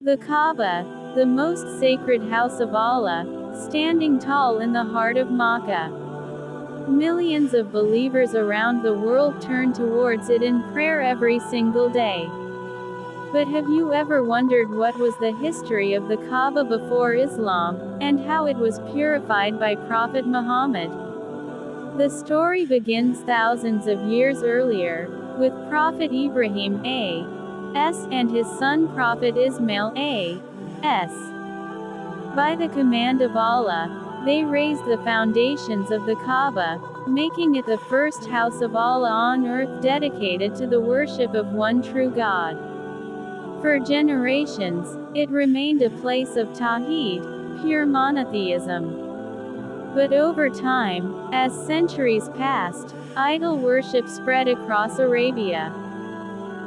The Kaaba, the most sacred house of Allah, standing tall in the heart of Makkah. Millions of believers around the world turn towards it in prayer every single day. But have you ever wondered what was the history of the Kaaba before Islam, and how it was purified by Prophet Muhammad? The story begins thousands of years earlier, with Prophet Ibrahim A.S. and his son Prophet Ismail A.S. By the command of Allah, they raised the foundations of the Kaaba, making it the first house of Allah on earth dedicated to the worship of one true God. For generations, it remained a place of Tawheed, pure monotheism. But over time, as centuries passed, idol worship spread across Arabia.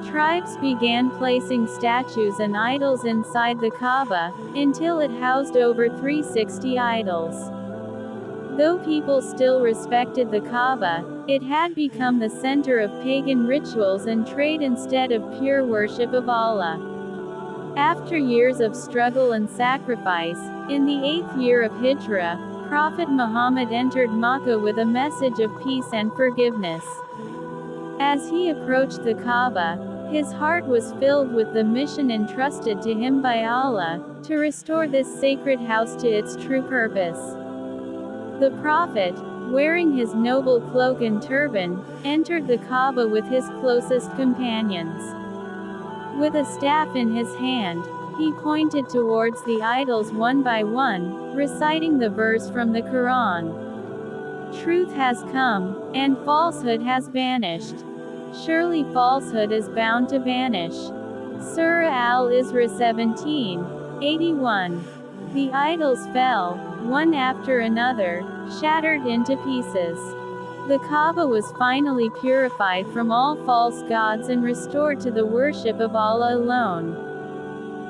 Tribes began placing statues and idols inside the Kaaba, until it housed over 360 idols. Though people still respected the Kaaba, it had become the center of pagan rituals and trade instead of pure worship of Allah. After years of struggle and sacrifice, in the 8th year of Hijrah, Prophet Muhammad entered Makkah with a message of peace and forgiveness. As he approached the Kaaba, his heart was filled with the mission entrusted to him by Allah, to restore this sacred house to its true purpose. The Prophet, wearing his noble cloak and turban, entered the Kaaba with his closest companions. With a staff in his hand, he pointed towards the idols one by one, reciting the verse from the Quran. Truth has come, and falsehood has vanished. Surely falsehood is bound to vanish. Surah Al-Isra 17:81. The idols fell, one after another, shattered into pieces. The Kaaba was finally purified from all false gods and restored to the worship of Allah alone.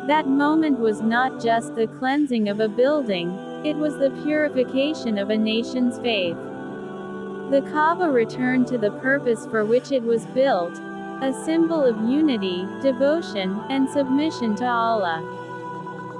That moment was not just the cleansing of a building, it was the purification of a nation's faith. The Kaaba returned to the purpose for which it was built, a symbol of unity, devotion, and submission to Allah.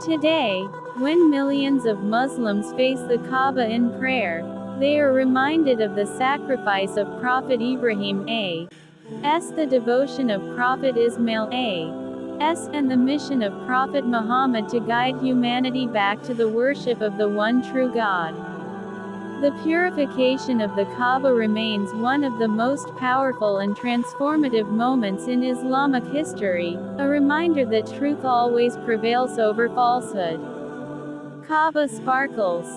Today, when millions of Muslims face the Kaaba in prayer, they are reminded of the sacrifice of Prophet Ibrahim A.S., the devotion of Prophet Ismail A.S., and the mission of Prophet Muhammad to guide humanity back to the worship of the one true God. The purification of the Kaaba remains one of the most powerful and transformative moments in Islamic history, a reminder that truth always prevails over falsehood. Kaaba sparkles.